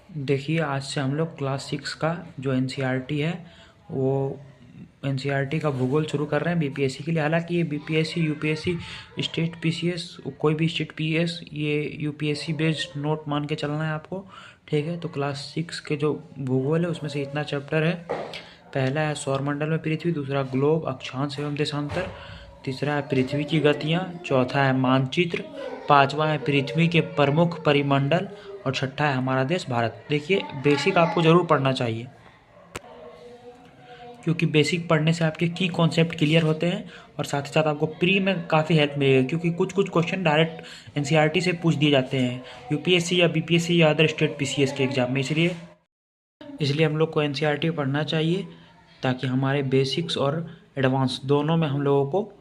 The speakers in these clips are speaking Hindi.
देखिए, आज से हम लोग क्लास 6 का जो एनसीईआरटी है वो एनसीईआरटी का भूगोल शुरू कर रहे हैं बीपीएससी के लिए। हालांकि ये बीपीएससी यूपीएससी स्टेट पीसीएस कोई भी स्टेट पीएस ये यूपीएससी बेस्ड नोट मान के चलना है आपको, ठीक है। तो क्लास 6 के जो भूगोल है उसमें से इतना चैप्टर है। पहला है सौरमंडल में पृथ्वी, दूसरा ग्लोब अक्षांश एवं देशांतर, तीसरा है पृथ्वी की गतियाँ, चौथा है मानचित्र, पांचवा है पृथ्वी के प्रमुख परिमंडल और छठा है हमारा देश भारत। देखिए, बेसिक आपको ज़रूर पढ़ना चाहिए क्योंकि बेसिक पढ़ने से आपके की कॉन्सेप्ट क्लियर होते हैं और साथ ही साथ आपको प्री में काफ़ी हेल्प मिलेगी, क्योंकि कुछ कुछ क्वेश्चन डायरेक्ट एनसीईआरटी से पूछ दिए जाते हैं यूपीएससी या बीपीएससी या अदर स्टेट पीसीएस के एग्जाम में। इसलिए हम लोग को एनसीईआरटी पढ़ना चाहिए ताकि हमारे बेसिक्स और एडवांस दोनों में हम लोगों को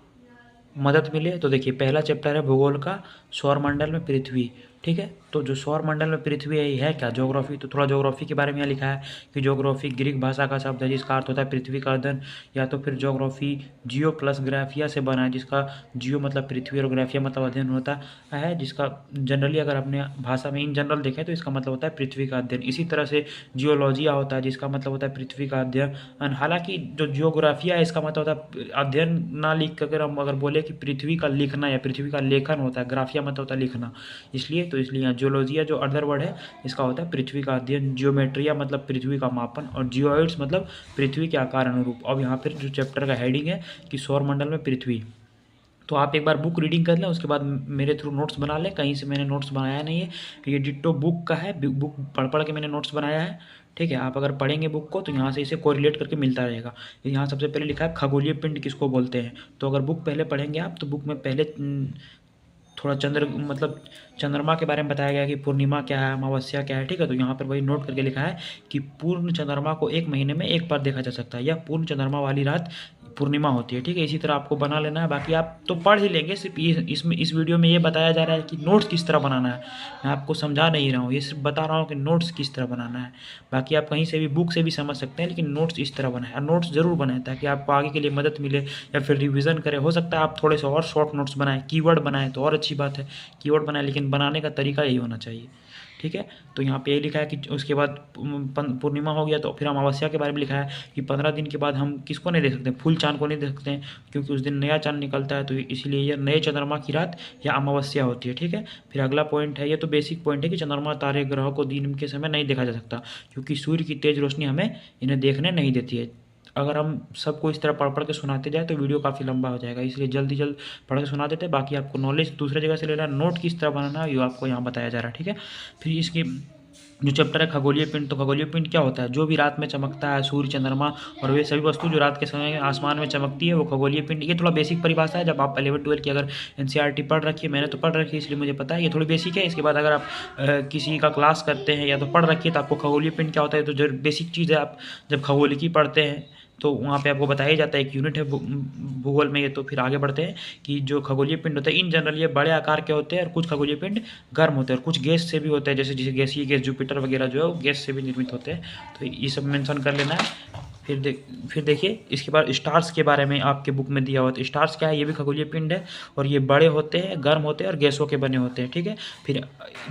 मदद मिले। तो देखिए, पहला चैप्टर है भूगोल का, सौरमंडल में पृथ्वी, ठीक है। तो जो सौरमंडल में पृथ्वी है क्या, ज्योग्राफी। तो थोड़ा ज्योग्राफी के बारे में यहाँ लिखा है कि ज्योग्राफी ग्रीक भाषा का शब्द है जिसका अर्थ होता है पृथ्वी का अध्ययन, या तो फिर ज्योग्राफी जियो प्लस ग्राफिया से बना है, जिसका जियो मतलब पृथ्वी और ग्राफिया मतलब अध्ययन होता है, जिसका जनरली अगर अपने भाषा में इन जनरल देखें तो इसका मतलब होता है पृथ्वी का अध्ययन। इसी तरह से जियोलॉजिया होता है जिसका मतलब होता है पृथ्वी का अध्ययन। हालांकि जो जियोग्राफिया है इसका मतलब होता है अध्ययन ना लिख कर, अगर हम बोले कि पृथ्वी का लिखना या पृथ्वी का लेखन होता है, ग्राफिया मतलब होता है लिखना, इसलिए यहाँ जियोलॉजिया जो अदर वर्ड है इसका होता है पृथ्वी का अध्ययन। जियोमेट्रिया मतलब पृथ्वी का मापन, और जियोइड्स मतलब पृथ्वी के आकार अनुरूप। अब यहाँ पर जो चैप्टर का हेडिंग है कि सौरमंडल में पृथ्वी, तो आप एक बार बुक रीडिंग कर लें, उसके बाद मेरे थ्रू नोट्स बना लें। कहीं से मैंने नोट्स बनाया नहीं है, ये डिट्टो बुक का है, बुक पढ़ पढ़ के मैंने नोट्स बनाया है, ठीक है। आप अगर पढ़ेंगे बुक को तो यहाँ से इसे कोरिलेट करके मिलता रहेगा। यहाँ सबसे पहले लिखा है खगोलीय पिंड किसको बोलते हैं। तो अगर बुक पहले पढ़ेंगे आप तो बुक में पहले थोड़ा मतलब चंद्रमा के बारे में बताया गया कि पूर्णिमा क्या है, अमावस्या क्या है, ठीक है। तो यहाँ पर वही नोट करके लिखा है कि पूर्ण चंद्रमा को एक महीने में एक बार देखा जा सकता है, या पूर्ण चंद्रमा वाली रात पूर्णिमा होती है, ठीक है। इसी तरह आपको बना लेना है, बाकी आप तो पढ़ ही लेंगे। सिर्फ इसमें इस वीडियो में ये बताया जा रहा है कि नोट्स किस तरह बनाना है। मैं आपको समझा नहीं रहा हूँ, ये सिर्फ बता रहा हूँ कि नोट्स किस तरह बनाना है। बाकी आप कहीं से भी बुक से भी समझ सकते हैं, लेकिन नोट्स इस तरह बनाए, और नोट्स ज़रूर बनाएं ताकि आपको आगे के लिए मदद मिले या फिर रिविज़न करें। हो सकता है आप थोड़े से और शॉर्ट नोट्स बनाएं, कीवर्ड बनाएं तो और अच्छी बात है, कीवर्ड बनाएं, लेकिन बनाने का तरीका यही होना चाहिए, ठीक है। तो यहाँ पे यही लिखा है कि उसके बाद पूर्णिमा हो गया तो फिर अमावस्या के बारे में लिखा है कि 15 दिन के बाद हम किसको नहीं देख सकते, फुल चांद को नहीं देख सकते हैं, क्योंकि उस दिन नया चांद निकलता है। तो इसीलिए यह नए चंद्रमा की रात या अमावस्या होती है, ठीक है। फिर अगला पॉइंट है, ये तो बेसिक पॉइंट है कि चंद्रमा तारे ग्रह को दिन के समय नहीं देखा जा सकता, क्योंकि सूर्य की तेज रोशनी हमें इन्हें देखने नहीं देती है। अगर हम सबको इस तरह पढ़ पढ़ के सुनाते जाए तो वीडियो काफ़ी लंबा हो जाएगा, इसलिए जल्द पढ़ के सुना देते हैं। बाकी आपको नॉलेज दूसरे जगह से लेना है, नोट किस तरह बनाना है ये आपको यहाँ बताया जा रहा है, ठीक है। फिर इसकी जो चैप्टर है खगोलीय पिंड, तो खगोलीय पिंड क्या होता है, जो भी रात में चमकता है, सूर्य चंद्रमा और वे सभी वस्तु जो रात के समय आसमान में चमकती है वो खगोलीय पिंड। ये थोड़ा बेसिक परिभाषा है, जब आप 11-12 की अगर एनसीईआरटी पढ़ रखी है, मैंने तो पढ़ रखी है इसलिए मुझे पता है, ये थोड़ी बेसिक है। इसके बाद अगर आप किसी का क्लास करते हैं या तो पढ़ रखिए तो आपको खगोलीय पिंड क्या होता है तो जो बेसिक चीज़ है, आप जब खगोलिकी पढ़ते हैं तो वहाँ पे आपको बताया जाता है, एक यूनिट है भूगोल में ये। तो फिर आगे बढ़ते हैं कि जो खगोलीय पिंड होते हैं इन जनरल ये बड़े आकार के होते हैं, और कुछ खगोलीय पिंड गर्म होते हैं और कुछ गैस से भी होते हैं, जैसे गैसीय गैस जुपिटर वगैरह जो है वो गैस से भी निर्मित होते हैं। तो ये सब मेंशन कर लेना है। फिर देखिए इसके बाद स्टार्स के बारे में आपके बुक में दिया हुआ, तो स्टार्स क्या है, ये भी खगोलीय पिंड है और ये बड़े होते हैं, गर्म होते हैं और गैसों के बने होते हैं, ठीक है। फिर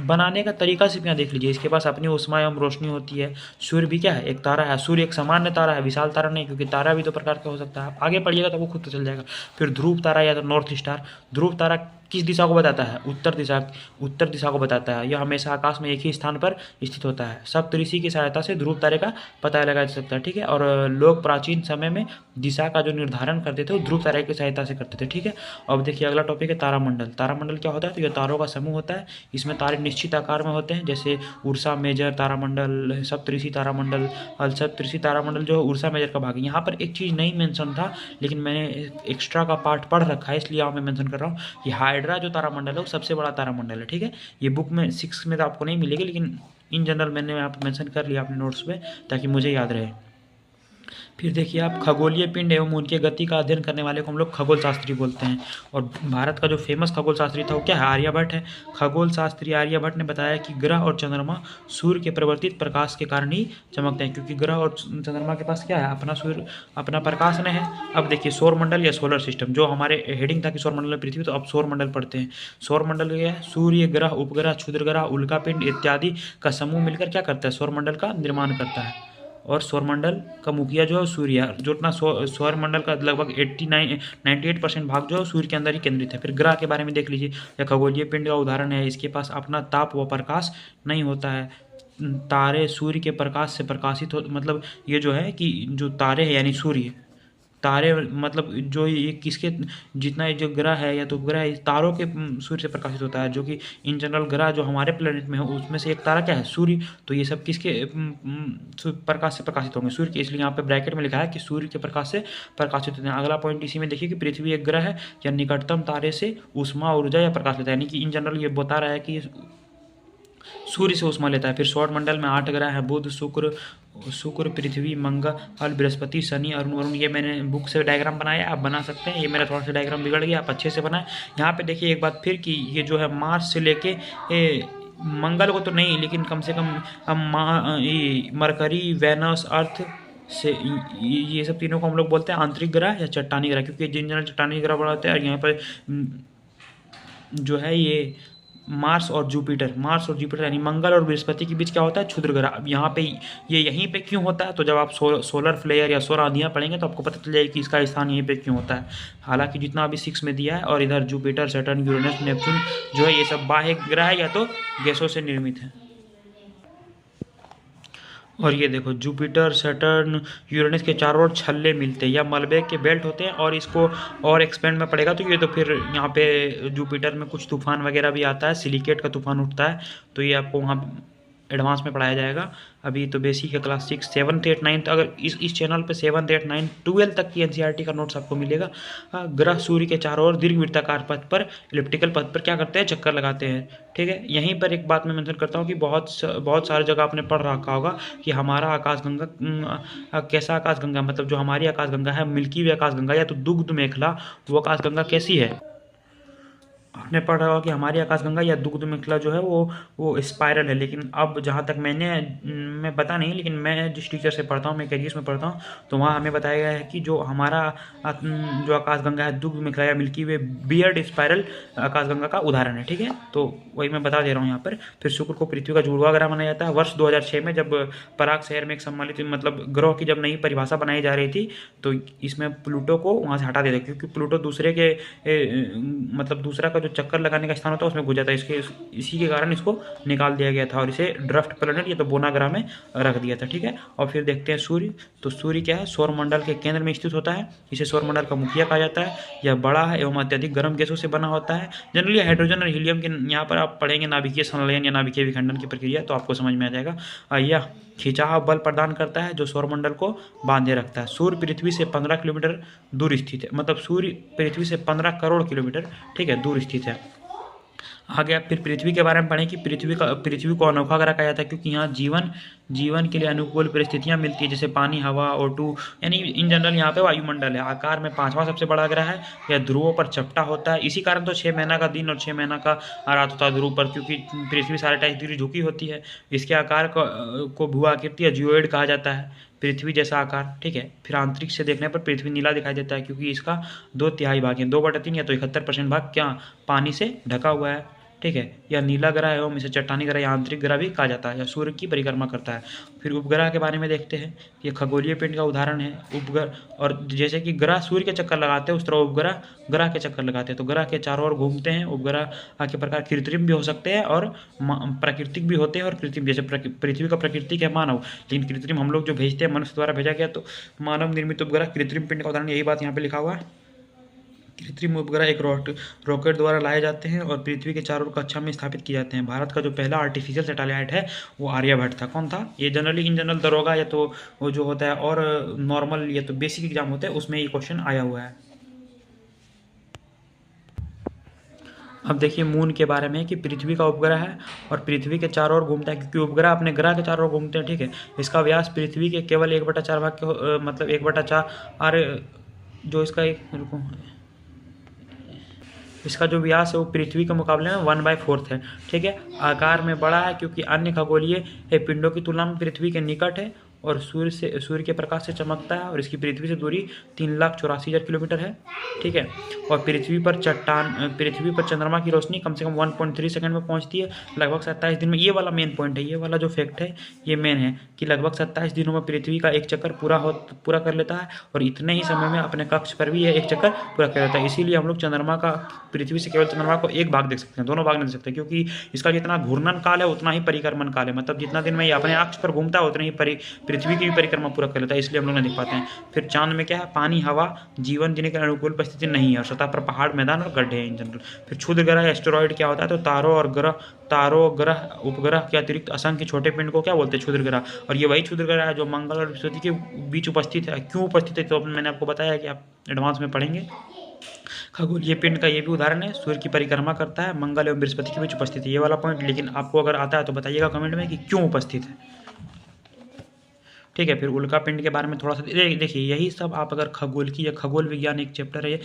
बनाने का तरीका सिर्फ यहाँ देख लीजिए, इसके पास अपनी ऊष्मा एवं रोशनी होती है। सूर्य भी क्या है, एक तारा है। सूर्य एक सामान्य तारा है, विशाल तारा नहीं, क्योंकि तारा भी दो प्रकार का हो सकता है, आप आगे पढ़िएगा तो वो खुद तो चल जाएगा। फिर ध्रुव तारा या तो नॉर्थ स्टार, ध्रुव तारा किस दिशा को बताता है, उत्तर दिशा को बताता है। यह हमेशा आकाश में एक ही स्थान पर स्थित होता है। सप्तऋषि की सहायता से ध्रुव तारे का पता लगाया जा सकता है, ठीक है। और लोग प्राचीन समय में दिशा का जो निर्धारण करते थे वो ध्रुव तारे की सहायता से करते थे, ठीक है। अब देखिए अगला टॉपिक है तारामंडल। तारामंडल क्या होता है, तो यह तारों का समूह होता है, इसमें तारे निश्चित आकार में होते हैं, जैसे उर्सा मेजर तारामंडल, सप्तऋषि तारामंडल। और सप्तऋषि तारामंडल जो है उर्सा मेजर का भाग है। यहाँ पर एक चीज़ नहीं मेंशन था, लेकिन मैंने एक्स्ट्रा का पार्ट पढ़ रखा है इसलिए यहाँ मैं मेंशन कर रहा हूँ कि हाइड्रा जो तारामंडल है वो सबसे बड़ा तारामंडल है, ठीक है। ये बुक में 6 में तो आपको नहीं मिलेगी, लेकिन इन जनरल मैंने यहाँ पर मेंशन कर लिया अपने नोट्स में ताकि मुझे याद रहे। फिर देखिए आप खगोलीय पिंड एवं उनके गति का अध्ययन करने वाले को हम लोग खगोल शास्त्री बोलते हैं। और भारत का जो फेमस खगोल शास्त्री था वो क्या है? आर्यभट्ट है। खगोल शास्त्री आर्यभट्ट ने बताया कि ग्रह और चंद्रमा सूर्य के परिवर्तित प्रकाश के कारण ही चमकते हैं, क्योंकि ग्रह और चंद्रमा के पास क्या है? अपना सूर्य, अपना प्रकाश नहीं है। अब देखिए सौर मंडल या सोलर सिस्टम, जो हमारे हेडिंग था कि सौर मंडल पृथ्वी, तो अब सौर मंडल पढ़ते हैं। सौर मंडल क्या है? सूर्य, ग्रह, उपग्रह, क्षुद्र ग्रह, उल्कापिंड इत्यादि का समूह मिलकर क्या करता है? सौर मंडल का निर्माण करता है। और सौरमंडल का मुखिया जो है सूर्य है, जो इतना सौरमंडल का लगभग 98% भाग जो है सूर्य के अंदर ही केंद्रित है। फिर ग्रह के बारे में देख लीजिए, यह खगोलीय पिंड का उदाहरण है, इसके पास अपना ताप व प्रकाश नहीं होता है। तारे सूर्य के प्रकाश से प्रकाशित हो, मतलब ये जो है कि जो तारे हैं यानी सूर्य, तारे मतलब जो ये किसके, जितना जो ग्रह है या तो उपग्रह है, तारों के सूर्य से प्रकाशित होता है, जो कि इन जनरल ग्रह जो हमारे प्लेनेट में है उसमें से एक तारा क्या है? सूर्य। तो ये सब किसके प्रकाश से प्रकाशित होंगे? सूर्य के। इसलिए यहाँ पे ब्रैकेट में लिखा है कि सूर्य के प्रकाश से प्रकाशित होते हैं। अगला पॉइंट इसी में देखिए कि पृथ्वी एक ग्रह है या निकटतम तारे से ऊष्मा, ऊर्जा या प्रकाश लेता है, यानी कि इन जनरल ये बता रहा है कि सूर्य से ऊष्मा लेता है। फिर सौर मंडल में 8 ग्रह हैं, बुध, शुक्र, पृथ्वी, मंगल, बृहस्पति, शनि, अरुण वरुण। ये मैंने बुक से डायग्राम बनाया, आप बना सकते हैं। ये मेरा थोड़ा सा डायग्राम बिगड़ गया, आप अच्छे से बनाएं। यहाँ पे देखिए एक बात फिर कि ये जो है मार्स से लेके मंगल को तो नहीं, लेकिन कम से कम हम मरकरी, वेनस, अर्थ से ये सब तीनों को हम लोग बोलते हैं आंतरिक ग्रह या चट्टानी ग्रह, क्योंकि जिन जनरल चट्टानी ग्रह बनाते हैं। और यहाँ पर जो है ये मार्स और जुपिटर यानी मंगल और बृहस्पति के बीच क्या होता है? क्षुद्र ग्रह। अब यहाँ पे ये यहीं पे क्यों होता है? तो जब आप सोलर फ्लेयर या सौर आंधियाँ पढ़ेंगे तो आपको पता चल जाएगा कि इसका स्थान यहीं पे क्यों होता है। हालांकि जितना अभी 6 में दिया है, और इधर जुपिटर, सैटर्न, यूरेनस, नेपच्यून जो है ये सब बाह्य ग्रह है या तो गैसों से निर्मित है। और ये देखो जुपिटर, सैटर्न, यूरेनस के चारों ओर छल्ले मिलते हैं या मलबे के बेल्ट होते हैं। और इसको और एक्सपेंड में पड़ेगा तो ये तो फिर यहाँ पे जुपिटर में कुछ तूफान वगैरह भी आता है, सिलिकेट का तूफान उठता है, तो ये आपको वहाँ एडवांस में पढ़ाया जाएगा। अभी तो बेसिक है, क्लास 6, 7, 8, 9, अगर इस चैनल पे 7, 8, 9, 12 तक की एनसीईआरटी का नोट्स आपको मिलेगा। ग्रह सूर्य के चारों ओर दीर्घवृत्ताकार पथ पर, इलिप्टिकल पथ पर क्या करते हैं? चक्कर लगाते हैं। ठीक है, यहीं पर एक बात मैं मेंशन करता हूँ कि बहुत सारी जगह आपने पढ़ रखा होगा कि हमारा आकाशगंगा कैसा आकाशगंगा, मतलब जो हमारी आकाशगंगा है मिल्की वे आकाशगंगा या तो दुग्ध मेखला, वो आकाशगंगा कैसी है? आपने पढ़ा होगा कि हमारी आकाशगंगा या दुग्ध मेखला जो है वो स्पाइरल है। लेकिन अब जहाँ तक मैं पता नहीं, लेकिन मैं जिस टीचर से पढ़ता हूँ, मैं केजीएस में पढ़ता हूँ, तो वहाँ हमें बताया गया है कि जो हमारा जो आकाशगंगा है दुग्ध मेखला या मिल्की वे बियर्ड स्पाइरल आकाशगंगा का उदाहरण है। ठीक है, तो वही मैं बता दे रहा हूँ यहाँ पर। फिर शुक्र को पृथ्वी का जुड़वा ग्रह माना जाता है। वर्ष 2006 में जब पराग शहर में एक सम्मिलित मतलब ग्रह की जब नई परिभाषा बनाई जा रही थी, तो इसमें प्लूटो को वहाँ से हटा दिया, क्योंकि प्लूटो दूसरे के मतलब दूसरा का जो चक्कर लगाने का स्थान होता है उसमें घुस जाता है। इसी के कारण इसको निकाल दिया गया था और इसे ड्रफ्ट प्लैनेट या तो बोना ग्रह में रख दिया था। ठीक है, और फिर देखते हैं सूर्य। तो सूर्य क्या है? सौर मंडल के केंद्र में स्थित होता है। इसे सौर मंडल का मुखिया कहा जाता है। यह बड़ा है एवं अत्यधिक गर्म गैसों से बना होता है। जनरली हाइड्रोजन और हीलियम के, यहाँ पर आप पढ़ेंगे नाभिकीय संलयन या नाभिकीय विखंडन की प्रक्रिया, तो आपको समझ में आ जाएगा। यह खिंचाव बल प्रदान करता है जो सौरमंडल को बांधे रखता है। सूर्य पृथ्वी से 15 किलोमीटर दूर स्थित है, मतलब सूर्य पृथ्वी से 15 करोड़ किलोमीटर, ठीक है, दूर स्थित है। आगे आप फिर पृथ्वी के बारे में पढ़ें कि पृथ्वी को अनोखा ग्रह कहा जाता है, क्योंकि यहाँ जीवन के लिए अनुकूल परिस्थितियाँ मिलती है, जैसे पानी, हवा, O2, यानी इन जनरल यहाँ पे वायुमंडल है। आकार में 5वां सबसे बड़ा ग्रह है। यह ध्रुवों पर चपटा होता है। इसी कारण तो 6 महीना का दिन और 6 महीना का रात होता है ध्रुव पर, क्योंकि पृथ्वी 2.5 डिग्री झुकी होती है। इसके आकार को भू आकृति या जियोइड कहा जाता है, पृथ्वी जैसा आकार। ठीक है, फिर आंतरिक से देखने पर पृथ्वी नीला दिखाई देता है, क्योंकि इसका 2/3 भाग है, 2/3 या तो 71% भाग क्या पानी से ढका हुआ है। ठीक है, यह नीला ग्रह एवं इसे चट्टानी ग्रह या आंतरिक ग्रह भी कहा जाता है, या सूर्य की परिक्रमा करता है। फिर उपग्रह के बारे में देखते हैं। ये खगोलीय पिंड का उदाहरण है उपग्रह। और जैसे कि ग्रह सूर्य के चक्कर लगाते हैं, उस तरह उपग्रह ग्रह के चक्कर लगाते हैं। तो ग्रह के चारों ओर घूमते हैं। उपग्रह के प्रकार कृत्रिम भी हो सकते हैं और प्राकृतिक भी होते हैं। और कृत्रिम जैसे पृथ्वी का प्राकृतिक है मानव, लेकिन कृत्रिम हम लोग जो भेजते हैं मनुष्य द्वारा भेजा गया, तो मानव निर्मित उपग्रह कृत्रिम पिंड का उदाहरण। यही बात यहाँ पे लिखा हुआ है। कृत्रिम उपग्रह एक रॉकेट द्वारा लाए जाते हैं और पृथ्वी के चारों ओर कक्षा में स्थापित किए जाते हैं। भारत का जो पहला आर्टिफिशियल सैटेलाइट है वो आर्यभट्ट था। कौन था? ये जनरली इन जनरल दरोगा या तो वो जो होता है और नॉर्मल या तो बेसिक एग्जाम होता है उसमें ये क्वेश्चन आया हुआ है। अब देखिए मून के बारे में कि पृथ्वी का उपग्रह है और पृथ्वी के चारों ओर घूमता है, क्योंकि उपग्रह अपने ग्रह के चारों ओर घूमते हैं, ठीक है। इसका व्यास पृथ्वी के केवल 1/4 भाग के मतलब 1/4 जो इसका एक इसका जो व्यास है वो पृथ्वी के मुकाबले में 1/4 है, ठीक है। आकार में बड़ा है क्योंकि अन्य खगोलीय पिंडों की तुलना में पृथ्वी के निकट है और सूर्य के प्रकाश से चमकता है और इसकी पृथ्वी से दूरी 3,84,000 किलोमीटर है, ठीक है। और पृथ्वी पर चंद्रमा की रोशनी कम से कम 1.3 सेकंड में पहुंचती है, लगभग 27 दिन में। ये वाला मेन पॉइंट है, ये वाला जो फैक्ट है ये मेन है कि लगभग 27 दिनों में पृथ्वी का एक चक्कर पूरा कर लेता है और इतने ही समय में अपने कक्ष पर भी यह एक चक्कर पूरा कर लेता है। इसीलिए हम लोग पृथ्वी से केवल चंद्रमा को एक भाग देख सकते हैं, दोनों भाग नहीं देख सकते, क्योंकि इसका जितना घूर्णन काल है उतना ही परिक्रमण काल है। मतलब जितना दिन में ये अपने अक्ष पर घूमता है उतने ही पृथ्वी की भी परिक्रमा पूरा कर लेता है, इसलिए हम लोग नहीं देख पाते हैं। फिर चांद में क्या है, पानी, हवा, जीवन जीने के अनुकूल परिस्थिति नहीं है और सतह पर पहाड़, मैदान और गड्ढे हैं इन जनरल। फिर क्षुद्र ग्रह एस्टेरॉइड क्या होता है, तो तारों ग्रह उपग्रह के अतिरिक्त असंख्य छोटे पिंड को क्या बोलते हैं, क्षुद्र ग्रह। और ये वही क्षुद्र ग्रह है जो मंगल और बृहस्पति के बीच उपस्थित है। क्यों उपस्थित है तो मैंने आपको बताया कि आप एडवांस में पढ़ेंगे। खगोलीय पिंड का ये भी उदाहरण है, सूर्य की परिक्रमा करता है, मंगल एवं बृहस्पति के बीच उपस्थित है, ये वाला पॉइंट। लेकिन आपको अगर आता है तो बताइएगा कमेंट में कि क्यों उपस्थित है, ठीक है। फिर उल्का पिंड के बारे में थोड़ा सा देखिए, यही सब आप अगर खगोल की या खगोल विज्ञान एक चैप्टर है,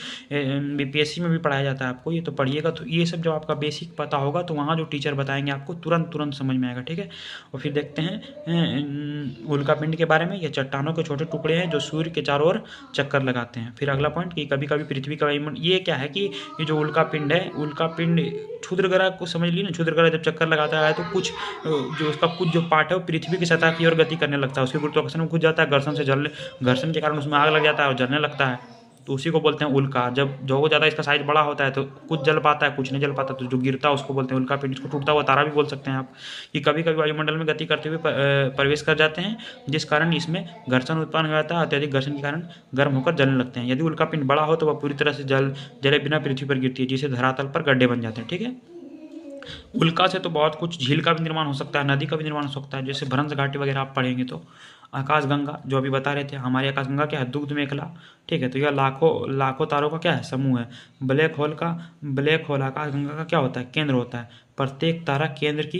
बीपीएससी में भी पढ़ाया जाता है आपको, ये तो पढ़िएगा। तो ये सब जब आपका बेसिक पता होगा तो वहाँ जो टीचर बताएंगे आपको तुरंत समझ में आएगा, ठीक है। और फिर देखते हैं उल्का पिंड के बारे में। ये चट्टानों के छोटे टुकड़े हैं जो सूर्य के चारों ओर चक्कर लगाते हैं। फिर अगला पॉइंट कि कभी कभी पृथ्वी का वायुमंडल, ये क्या है कि ये जो उल्का पिंड है, उल्का पिंड क्षुद्र ग्रह को समझ ली ना, क्षुद्र ग्रह जब चक्कर लगाता है तो कुछ जो पार्ट है वो पृथ्वी की सतह की ओर गति करने लगता है, उसके गुरुत्वाकर्षण में खुद जाता है, घर्षण के कारण उसमें आग लग जाता है और जलने लगता है, तो उसी को बोलते हैं उल्का। जब जो ज़्यादा इसका साइज बड़ा होता है तो कुछ जल पाता है, कुछ नहीं जल पाता, तो जो गिरता है उसको बोलते हैं उल्का पिंड। इसको टूटता हुआ तारा भी बोल सकते हैं आप। कि कभी कभी वायुमंडल में गति करते हुए प्रवेश कर जाते हैं, जिस कारण इसमें घर्षण उत्पन्न हो जाता है, अत्यधिक घर्षण के कारण गर्म होकर जलने लगते हैं। यदि उल्का पिंड बड़ा हो तो वह पूरी तरह से जले बिना पृथ्वी पर गिरती है, जिससे धरातल पर गड्ढे बन जाते हैं, ठीक है। उल्का से तो बहुत कुछ, झील का भी निर्माण हो सकता है, नदी का भी निर्माण हो सकता है, जैसे भ्रंश घाटी वगैरह आप पढ़ेंगे तो। आकाशगंगा जो अभी बता रहे थे, हमारी आकाशगंगा क्या है, दुग्ध मेखला, ठीक है। तो यह लाखों तारों का क्या है, समूह है। ब्लैक होल आकाशगंगा का क्या होता है, केंद्र होता है। प्रत्येक तारा केंद्र की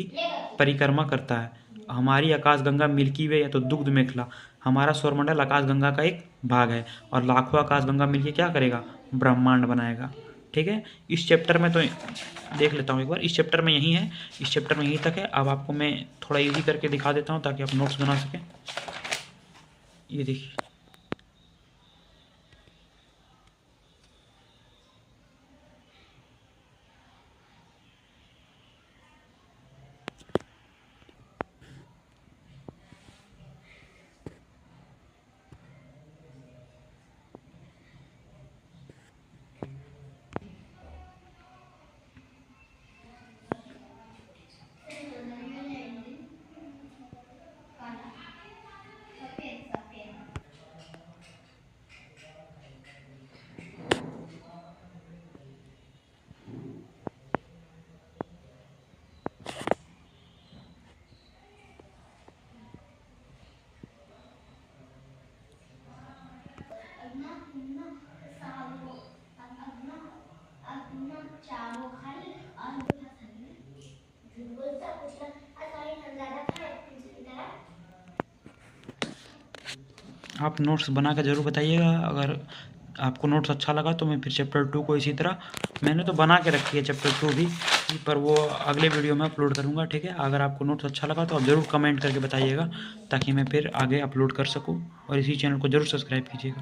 परिक्रमा करता है। हमारी आकाशगंगा मिल्की वे या तो दुग्ध मेखला, हमारा सौरमंडल आकाशगंगा का एक भाग है और लाखों आकाशगंगा मिलकर क्या करेगा, ब्रह्मांड बनाएगा, ठीक है। इस चैप्टर में तो देख लेता हूँ एक बार, इस चैप्टर में यही है, इस चैप्टर में यही तक है। अब आपको मैं थोड़ा इजी करके दिखा देता हूँ ताकि आप नोट्स बना सकें। ये देखिए, आप नोट्स बना कर ज़रूर बताइएगा। अगर आपको नोट्स अच्छा लगा तो मैं फिर चैप्टर 2 को इसी तरह, मैंने तो बना के रखी है चैप्टर 2 भी, पर वो अगले वीडियो में अपलोड करूँगा, ठीक है। अगर आपको नोट्स अच्छा लगा तो आप ज़रूर कमेंट करके बताइएगा ताकि मैं फिर आगे अपलोड कर सकूँ, और इसी चैनल को ज़रूर सब्सक्राइब कीजिएगा।